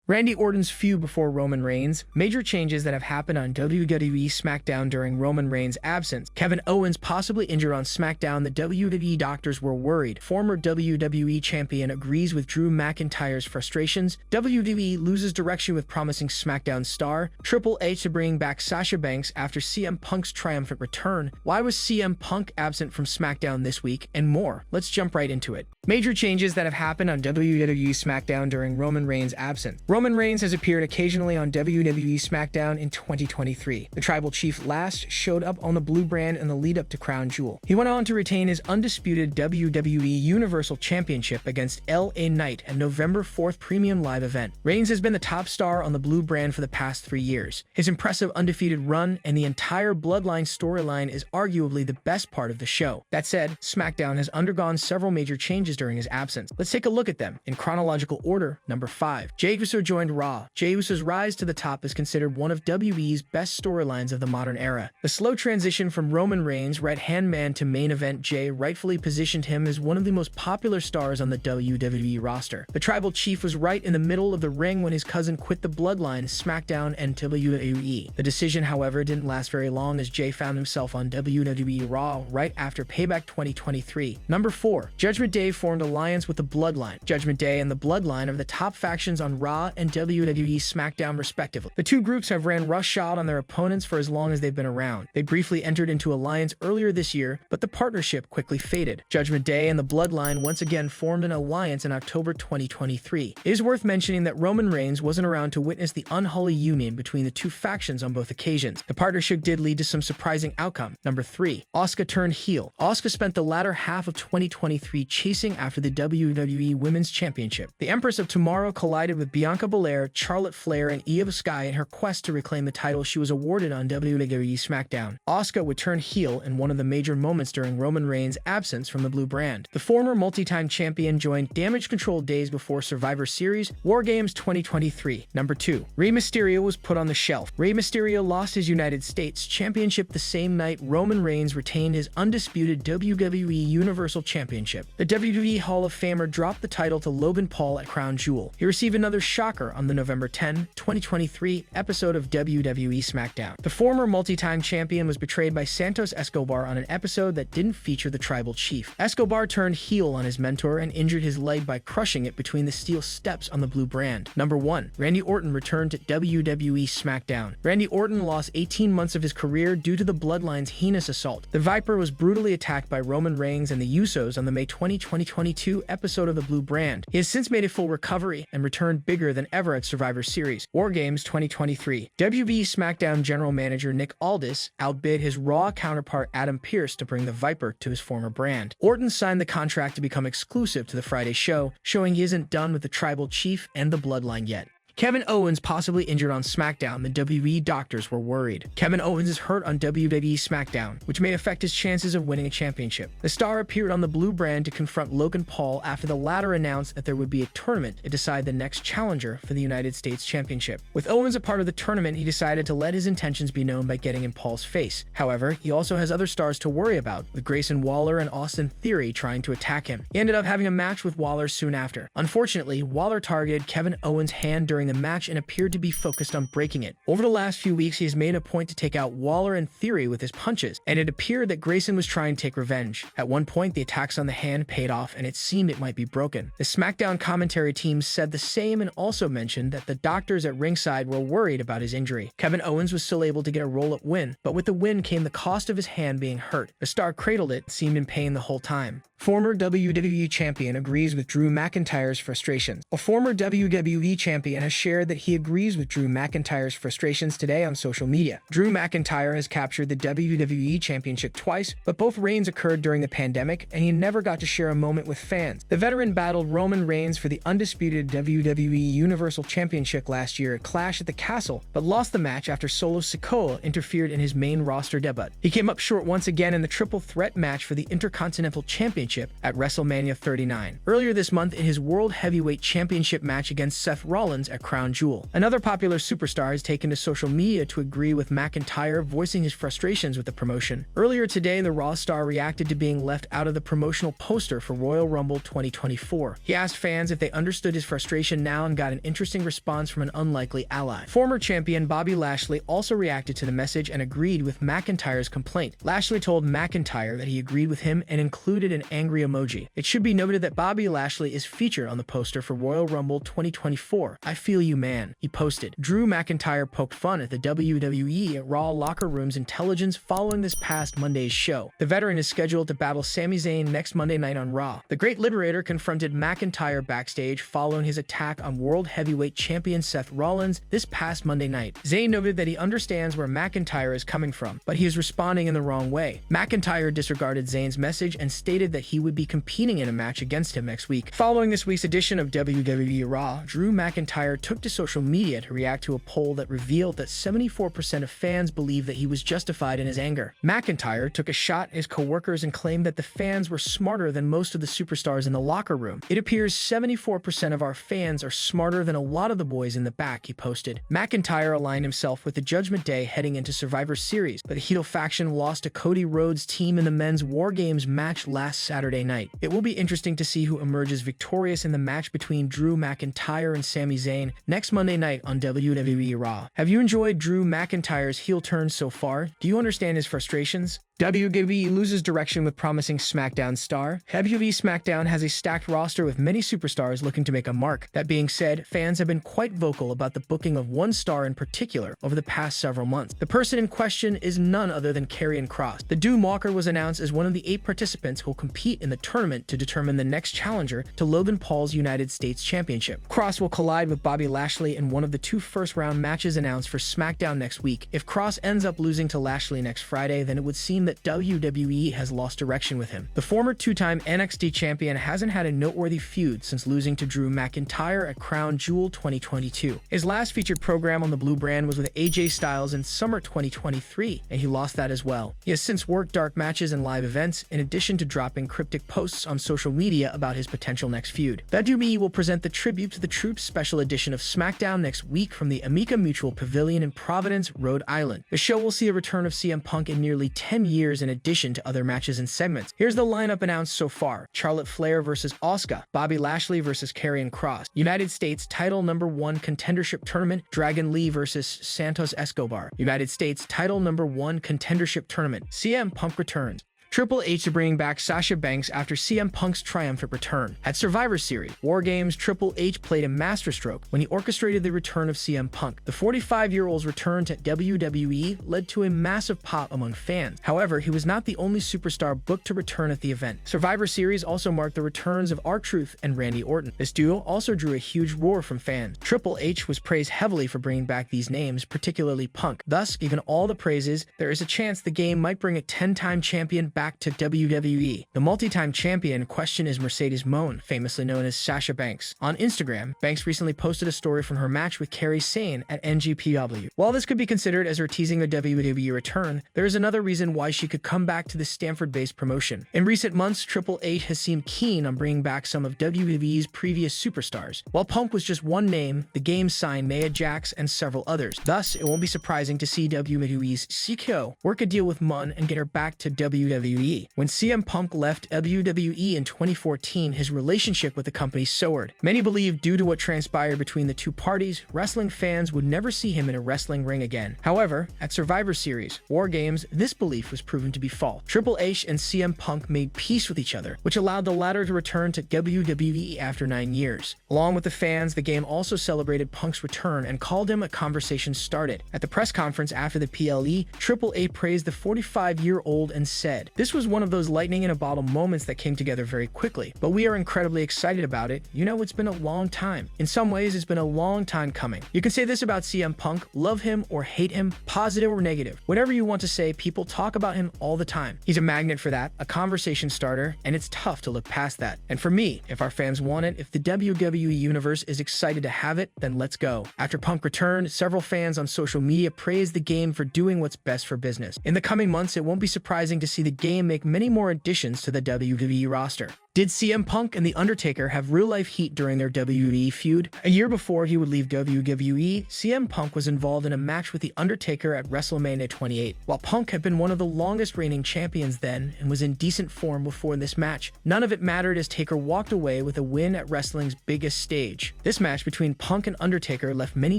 Randy Orton's feud before Roman Reigns, major changes that have happened on WWE SmackDown during Roman Reigns' absence, Kevin Owens possibly injured on SmackDown. The WWE doctors were worried. Former WWE champion agrees with Drew McIntyre's frustrations. WWE loses direction with promising SmackDown star. Triple H to bring back Sasha Banks after CM Punk's triumphant return. Why was CM Punk absent from SmackDown this week? And more. Let's jump right into it. Major changes that have happened on WWE SmackDown during Roman Reigns' absence. Roman Reigns has appeared occasionally on WWE SmackDown in 2023. The Tribal Chief last showed up on the blue brand in the lead-up to Crown Jewel. He went on to retain his undisputed WWE Universal Championship against LA Knight at November 4th Premium Live event. Reigns has been the top star on the blue brand for the past 3 years. His impressive undefeated run and the entire Bloodline storyline is arguably the best part of the show. That said, SmackDown has undergone several major changes during his absence. Let's take a look at them. In chronological order, number 5. Jey Uso joined Raw. Jey Uso's rise to the top is considered one of WWE's best storylines of the modern era. The slow transition from Roman Reigns' right-hand man to main event Jey rightfully positioned him as one of the most popular stars on the WWE roster. The Tribal Chief was right in the middle of the ring when his cousin quit the Bloodline, SmackDown, and WWE. The decision, however, didn't last very long as Jey found himself on WWE Raw right after Payback 2023. Number 4. Judgment Day formed alliance with the Bloodline. Judgment Day and the Bloodline are the top factions on Raw and WWE SmackDown respectively. The two groups have ran roughshod on their opponents for as long as they've been around. They briefly entered into alliance earlier this year, but the partnership quickly faded. Judgment Day and the Bloodline once again formed an alliance in October 2023. It is worth mentioning that Roman Reigns wasn't around to witness the unholy union between the two factions on both occasions. The partnership did lead to some surprising outcome. Number 3. Asuka turned heel. Asuka spent the latter half of 2023 chasing after the WWE Women's Championship. The Empress of Tomorrow collided with Bianca Belair, Charlotte Flair, and Io Sky in her quest to reclaim the title she was awarded on WWE SmackDown. Asuka would turn heel in one of the major moments during Roman Reigns' absence from the blue brand. The former multi-time champion joined Damage Control days before Survivor Series War Games 2023. Number 2. Rey Mysterio was put on the shelf. Rey Mysterio lost his United States Championship the same night Roman Reigns retained his undisputed WWE Universal Championship. The WWE Hall of Famer dropped the title to Logan Paul at Crown Jewel. He received another shocker on the November 10, 2023 episode of WWE SmackDown. The former multi-time champion was betrayed by Santos Escobar on an episode that didn't feature the Tribal Chief. Escobar turned heel on his mentor and injured his leg by crushing it between the steel steps on the blue brand. Number 1. Randy Orton returned to WWE SmackDown. Randy Orton lost 18 months of his career due to the Bloodline's heinous assault. The Viper was brutally attacked by Roman Reigns and the Usos on the May 20, 2022 episode of the blue brand. He has since made a full recovery and returned bigger than ever at Survivor Series War Games 2023. WWE SmackDown General Manager Nick Aldis outbid his Raw counterpart Adam Pearce to bring the Viper to his former brand. Orton signed the contract to become exclusive to the Friday show, showing he isn't done with the Tribal Chief and the Bloodline yet. Kevin Owens possibly injured on SmackDown. The WWE doctors were worried. Kevin Owens is hurt on WWE SmackDown, which may affect his chances of winning a championship. The star appeared on the blue brand to confront Logan Paul after the latter announced that there would be a tournament to decide the next challenger for the United States Championship. With Owens a part of the tournament, he decided to let his intentions be known by getting in Paul's face. However, he also has other stars to worry about, with Grayson Waller and Austin Theory trying to attack him. He ended up having a match with Waller soon after. Unfortunately, Waller targeted Kevin Owens' hand during the match and appeared to be focused on breaking it. Over the last few weeks, he has made a point to take out Waller and Theory with his punches, and it appeared that Grayson was trying to take revenge. At one point, the attacks on the hand paid off, and it seemed it might be broken. The SmackDown commentary team said the same and also mentioned that the doctors at ringside were worried about his injury. Kevin Owens was still able to get a roll-up win, but with the win came the cost of his hand being hurt. The star cradled it and seemed in pain the whole time. Former WWE champion agrees with Drew McIntyre's frustrations. A former WWE champion has shared that he agrees with Drew McIntyre's frustrations today on social media. Drew McIntyre has captured the WWE Championship twice, but both reigns occurred during the pandemic, and he never got to share a moment with fans. The veteran battled Roman Reigns for the undisputed WWE Universal Championship last year at Clash at the Castle, but lost the match after Solo Sikoa interfered in his main roster debut. He came up short once again in the triple threat match for the Intercontinental Championship Championship at WrestleMania 39. Earlier this month in his World Heavyweight Championship match against Seth Rollins at Crown Jewel. Another popular superstar has taken to social media to agree with McIntyre, voicing his frustrations with the promotion. Earlier today, the Raw star reacted to being left out of the promotional poster for Royal Rumble 2024. He asked fans if they understood his frustration now and got an interesting response from an unlikely ally. Former champion Bobby Lashley also reacted to the message and agreed with McIntyre's complaint. Lashley told McIntyre that he agreed with him and included an angry emoji. It should be noted that Bobby Lashley is featured on the poster for Royal Rumble 2024. I feel you, man, he posted. Drew McIntyre poked fun at the WWE at Raw locker room's intelligence following this past Monday's show. The veteran is scheduled to battle Sami Zayn next Monday night on Raw. The Great Liberator confronted McIntyre backstage following his attack on World Heavyweight Champion Seth Rollins this past Monday night. Zayn noted that he understands where McIntyre is coming from, but he is responding in the wrong way. McIntyre disregarded Zayn's message and stated that he would be competing in a match against him next week. Following this week's edition of WWE Raw, Drew McIntyre took to social media to react to a poll that revealed that 74% of fans believe that he was justified in his anger. McIntyre took a shot at his co-workers and claimed that the fans were smarter than most of the superstars in the locker room. It appears 74% of our fans are smarter than a lot of the boys in the back, he posted. McIntyre aligned himself with the Judgment Day heading into Survivor Series, but the heel faction lost to Cody Rhodes' team in the men's War Games match last Saturday night. It will be interesting to see who emerges victorious in the match between Drew McIntyre and Sami Zayn next Monday night on WWE Raw. Have you enjoyed Drew McIntyre's heel turn so far? Do you understand his frustrations? WWE loses direction with promising SmackDown star. WWE SmackDown has a stacked roster with many superstars looking to make a mark. That being said, fans have been quite vocal about the booking of one star in particular over the past several months. The person in question is none other than Karrion Kross. The Doom Walker was announced as one of the 8 participants who will compete in the tournament to determine the next challenger to Logan Paul's United States Championship. Kross will collide with Bobby Lashley in one of the 2 first-round matches announced for SmackDown next week. If Kross ends up losing to Lashley next Friday, then it would seem that WWE has lost direction with him. The former 2-time NXT champion hasn't had a noteworthy feud since losing to Drew McIntyre at Crown Jewel 2022. His last featured program on the Blue brand was with AJ Styles in summer 2023, and he lost that as well. He has since worked dark matches and live events, in addition to dropping cryptic posts on social media about his potential next feud. WWE will present the Tribute to the Troops special edition of SmackDown next week from the Amica Mutual Pavilion in Providence, Rhode Island. The show will see a return of CM Punk in nearly 10 years in addition to other matches and segments. Here's the lineup announced so far. Charlotte Flair versus Asuka, Bobby Lashley versus Karrion Kross, United States title number 1 contendership tournament, Dragon Lee versus Santos Escobar, United States title number 1 contendership tournament, CM Punk returns. Triple H is bringing back Sasha Banks after CM Punk's triumphant return. At Survivor Series War Games, Triple H played a masterstroke when he orchestrated the return of CM Punk. The 45-year-old's return to WWE led to a massive pop among fans. However, he was not the only superstar booked to return at the event. Survivor Series also marked the returns of R-Truth and Randy Orton. This duo also drew a huge roar from fans. Triple H was praised heavily for bringing back these names, particularly Punk. Thus, given all the praises, there is a chance the game might bring a 10-time champion back to WWE. The multi-time champion in question is Mercedes Moné, famously known as Sasha Banks. On Instagram, Banks recently posted a story from her match with Kairi Sane at NGPW. While this could be considered as her teasing a WWE return, there is another reason why she could come back to the Stanford-based promotion. In recent months, Triple H has seemed keen on bringing back some of WWE's previous superstars. While Punk was just one name, the game signed Nia Jax and several others. Thus, it won't be surprising to see WWE's CKO work a deal with Mun and get her back to WWE. When CM Punk left WWE in 2014, his relationship with the company soured. Many believe due to what transpired between the 2 parties, wrestling fans would never see him in a wrestling ring again. However, at Survivor Series War Games, this belief was proven to be false. Triple H and CM Punk made peace with each other, which allowed the latter to return to WWE after 9 years. Along with the fans, the game also celebrated Punk's return and called him a conversation started. At the press conference after the PLE, Triple H praised the 45-year-old and said, "This was one of those lightning-in-a-bottle moments that came together very quickly, but we are incredibly excited about it. You know, it's been a long time. In some ways, it's been a long time coming." You can say this about CM Punk: love him or hate him, positive or negative. Whatever you want to say, people talk about him all the time. He's a magnet for that, a conversation starter, and it's tough to look past that. And for me, if our fans want it, if the WWE Universe is excited to have it, then let's go. After Punk returned, several fans on social media praised the game for doing what's best for business. In the coming months, it won't be surprising to see the game game make many more additions to the WWE roster. Did CM Punk and The Undertaker have real-life heat during their WWE feud? A year before he would leave WWE, CM Punk was involved in a match with The Undertaker at WrestleMania 28. While Punk had been one of the longest-reigning champions then and was in decent form before this match, none of it mattered as Taker walked away with a win at wrestling's biggest stage. This match between Punk and Undertaker left many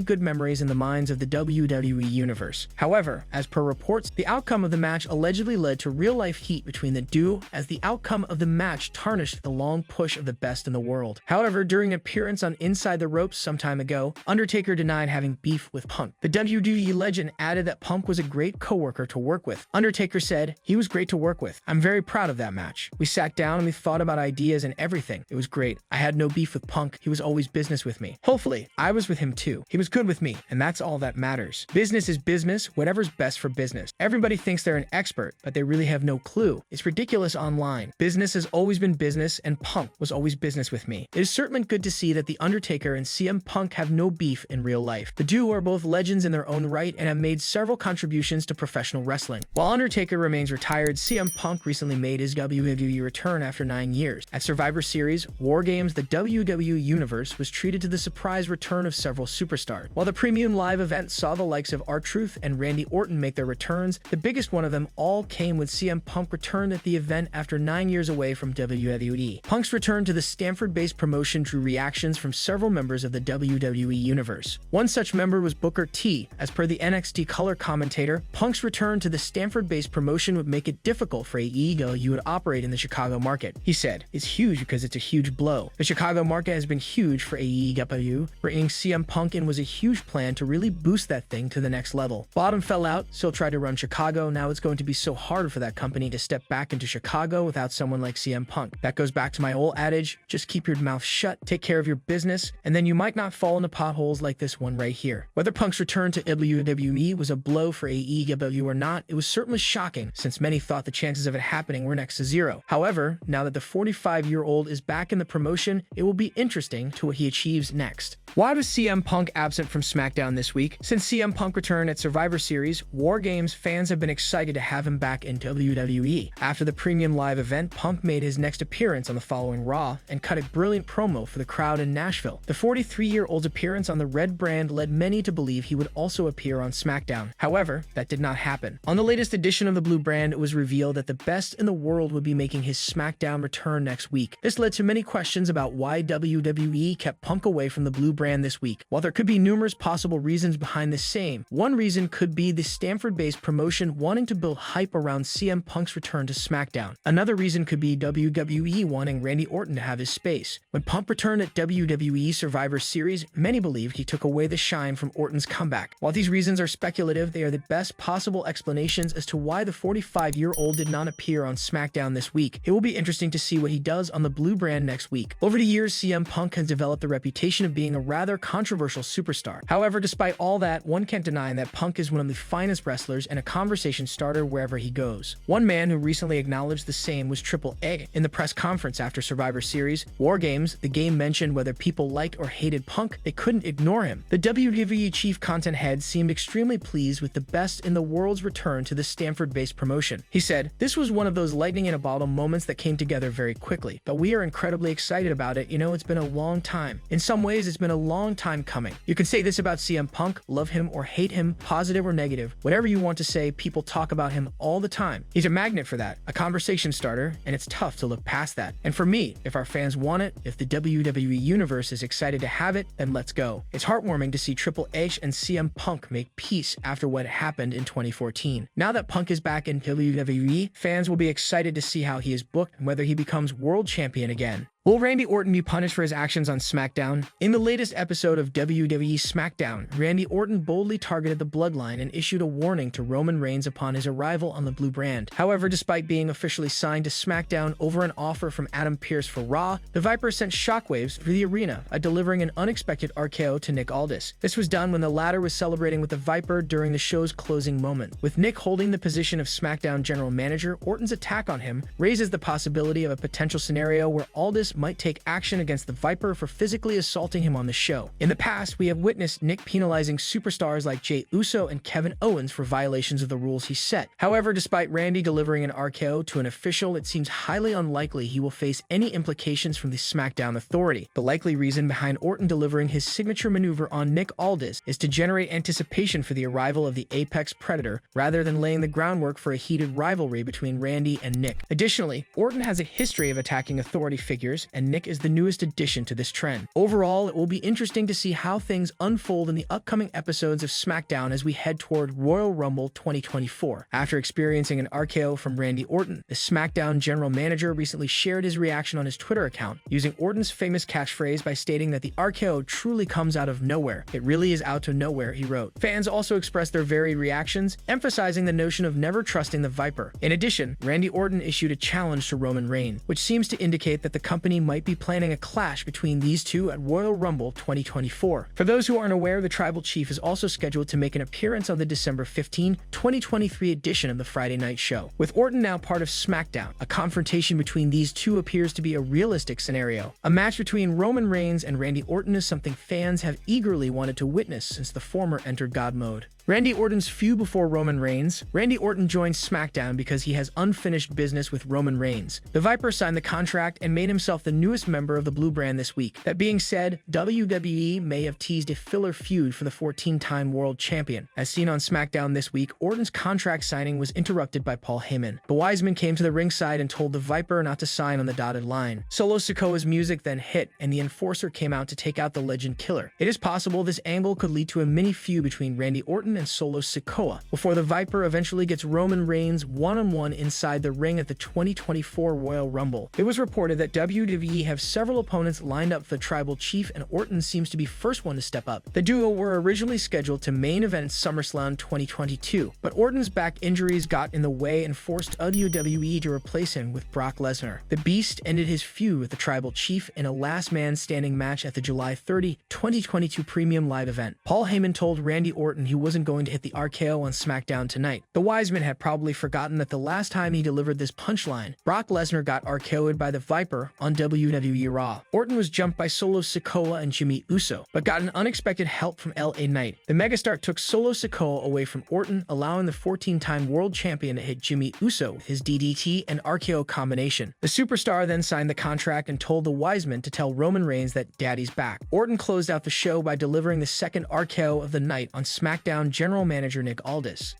good memories in the minds of the WWE Universe. However, as per reports, the outcome of the match allegedly led to real-life heat between the duo, as the outcome of the match tarnished the long push of the best in the world. However, during an appearance on Inside the Ropes some time ago, Undertaker denied having beef with Punk. The WWE legend added that Punk was a great co-worker to work with. Undertaker said, "He was great to work with. I'm very proud of that match. We sat down and we thought about ideas and everything. It was great. I had no beef with Punk. He was always business with me. Hopefully, I was with him too. He was good with me, and that's all that matters. Business is business, whatever's best for business. Everybody thinks they're an expert, but they really have no clue. It's ridiculous online. Business has always been business, and Punk was always business with me. It is certainly good to see that The Undertaker and CM Punk have no beef in real life. The duo are both legends in their own right and have made several contributions to professional wrestling. While Undertaker remains retired, CM Punk recently made his WWE return after 9 years. At Survivor Series, War Games, the WWE Universe was treated to the surprise return of several superstars. While the premium live event saw the likes of R-Truth and Randy Orton make their returns, the biggest one of them all came when CM Punk returned at the event after 9 years away from WWE. Punk's return to the Stanford-based promotion drew reactions from several members of the WWE Universe. One such member was Booker T. As per the NXT color commentator, Punk's return to the Stanford-based promotion would make it difficult for AEW to operate in the Chicago market. He said, "It's huge because it's a huge blow. The Chicago market has been huge for AEW. Bringing CM Punk in was a huge plan to really boost that thing to the next level. Bottom fell out, still tried to run Chicago. Now it's going to be so hard for that company to step back into Chicago without someone like CM Punk. That goes back to my old adage, just keep your mouth shut, take care of your business, and then you might not fall into potholes like this one right here." Whether Punk's return to WWE was a blow for AEW or not, it was certainly shocking, since many thought the chances of it happening were next to zero. However, now that the 45-year-old is back in the promotion, it will be interesting to what he achieves next. Why was CM Punk absent from SmackDown this week? Since CM Punk returned at Survivor Series, War Games, fans have been excited to have him back in WWE. After the premium live event, Punk made his next appearance on the following Raw and cut a brilliant promo for the crowd in Nashville. The 43-year-old's appearance on the red brand led many to believe he would also appear on SmackDown. However, that did not happen. On the latest edition of the blue brand, it was revealed that the best in the world would be making his SmackDown return next week. This led to many questions about why WWE kept Punk away from the blue brand this week. While there could be numerous possible reasons behind the same, one reason could be the Stanford-based promotion wanting to build hype around CM Punk's return to SmackDown. Another reason could be WWE wanting Randy Orton to have his space. When Punk returned at WWE Survivor Series, many believed he took away the shine from Orton's comeback. While these reasons are speculative, they are the best possible explanations as to why the 45-year-old did not appear on SmackDown this week. It will be interesting to see what he does on the blue brand next week. Over the years, CM Punk has developed the reputation of being a rather controversial superstar. However, despite all that, one can't deny that Punk is one of the finest wrestlers and a conversation starter wherever he goes. One man who recently acknowledged the same was Triple H. In the press conference after Survivor Series, War Games, the game mentioned whether people liked or hated Punk, they couldn't ignore him. The WWE chief content head seemed extremely pleased with the best in the world's return to the Stanford-based promotion. He said, "This was one of those lightning in a bottle moments that came together very quickly, but we are incredibly excited about it. You know, it's been a long time. In some ways, it's been a long time coming. You can say this about CM Punk, love him or hate him, positive or negative, whatever you want to say, people talk about him all the time. He's a magnet for that, a conversation starter, and it's tough to look past that. And for me, if our fans want it, if the WWE Universe is excited to have it, then let's go." It's heartwarming to see Triple H and CM Punk make peace after what happened in 2014. Now that Punk is back in WWE, fans will be excited to see how he is booked and whether he becomes world champion again. Will Randy Orton be punished for his actions on SmackDown? In the latest episode of WWE SmackDown, Randy Orton boldly targeted the Bloodline and issued a warning to Roman Reigns upon his arrival on the blue brand. However, despite being officially signed to SmackDown over an offer from Adam Pearce for Raw, the Viper sent shockwaves through the arena by delivering an unexpected RKO to Nick Aldis. This was done when the latter was celebrating with the Viper during the show's closing moment. With Nick holding the position of SmackDown general manager, Orton's attack on him raises the possibility of a potential scenario where Aldis Aldis might take action against the Viper for physically assaulting him on the show. In the past, we have witnessed Nick penalizing superstars like Jey Uso and Kevin Owens for violations of the rules he set. However, despite Randy delivering an RKO to an official, it seems highly unlikely he will face any implications from the SmackDown Authority. The likely reason behind Orton delivering his signature maneuver on Nick Aldis is to generate anticipation for the arrival of the Apex Predator, rather than laying the groundwork for a heated rivalry between Randy and Nick. Additionally, Orton has a history of attacking authority figures, and Nick is the newest addition to this trend. Overall, it will be interesting to see how things unfold in the upcoming episodes of SmackDown as we head toward Royal Rumble 2024. After experiencing an RKO from Randy Orton, the SmackDown general manager recently shared his reaction on his Twitter account, using Orton's famous catchphrase by stating that the RKO truly comes out of nowhere. "It really is out of nowhere," he wrote. Fans also expressed their varied reactions, emphasizing the notion of never trusting the Viper. In addition, Randy Orton issued a challenge to Roman Reigns, which seems to indicate that the company might be planning a clash between these two at Royal Rumble 2024. For those who aren't aware, the Tribal Chief is also scheduled to make an appearance on the December 15, 2023 edition of the Friday Night Show. With Orton now part of SmackDown, a confrontation between these two appears to be a realistic scenario. A match between Roman Reigns and Randy Orton is something fans have eagerly wanted to witness since the former entered God mode. Randy Orton's feud before Roman Reigns. Randy Orton joined SmackDown because he has unfinished business with Roman Reigns. The Viper signed the contract and made himself the newest member of the Blue Brand this week. That being said, WWE may have teased a filler feud for the 14-time world champion. As seen on SmackDown this week, Orton's contract signing was interrupted by Paul Heyman. The Wiseman came to the ringside and told the Viper not to sign on the dotted line. Solo Sikoa's music then hit, and the Enforcer came out to take out the Legend Killer. It is possible this angle could lead to a mini feud between Randy Orton and Solo Sikoa, before the Viper eventually gets Roman Reigns one-on-one inside the ring at the 2024 Royal Rumble. It was reported that WWE have several opponents lined up for the Tribal Chief, and Orton seems to be first one to step up. The duo were originally scheduled to main event SummerSlam 2022, but Orton's back injuries got in the way and forced WWE to replace him with Brock Lesnar. The Beast ended his feud with the Tribal Chief in a last man standing match at the July 30, 2022 Premium Live event. Paul Heyman told Randy Orton he wasn't going to hit the RKO on SmackDown tonight. The Wiseman had probably forgotten that the last time he delivered this punchline, Brock Lesnar got RKO'd by the Viper on WWE Raw. Orton was jumped by Solo Sikoa and Jimmy Uso, but got an unexpected help from LA Knight. The megastar took Solo Sikoa away from Orton, allowing the 14-time world champion to hit Jimmy Uso with his DDT and RKO combination. The superstar then signed the contract and told the Wiseman to tell Roman Reigns that Daddy's back. Orton closed out the show by delivering the second RKO of the night on SmackDown general manager Nick Aldis.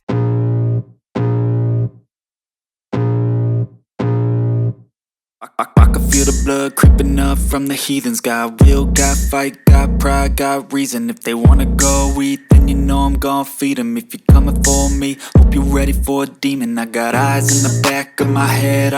I can feel the blood creeping up from the heathens. Got will, got fight, got pride, got reason. If they wanna go eat, then you know I'm gon' feed them. If you're coming for me, hope you're ready for a demon. I got eyes in the back of my head,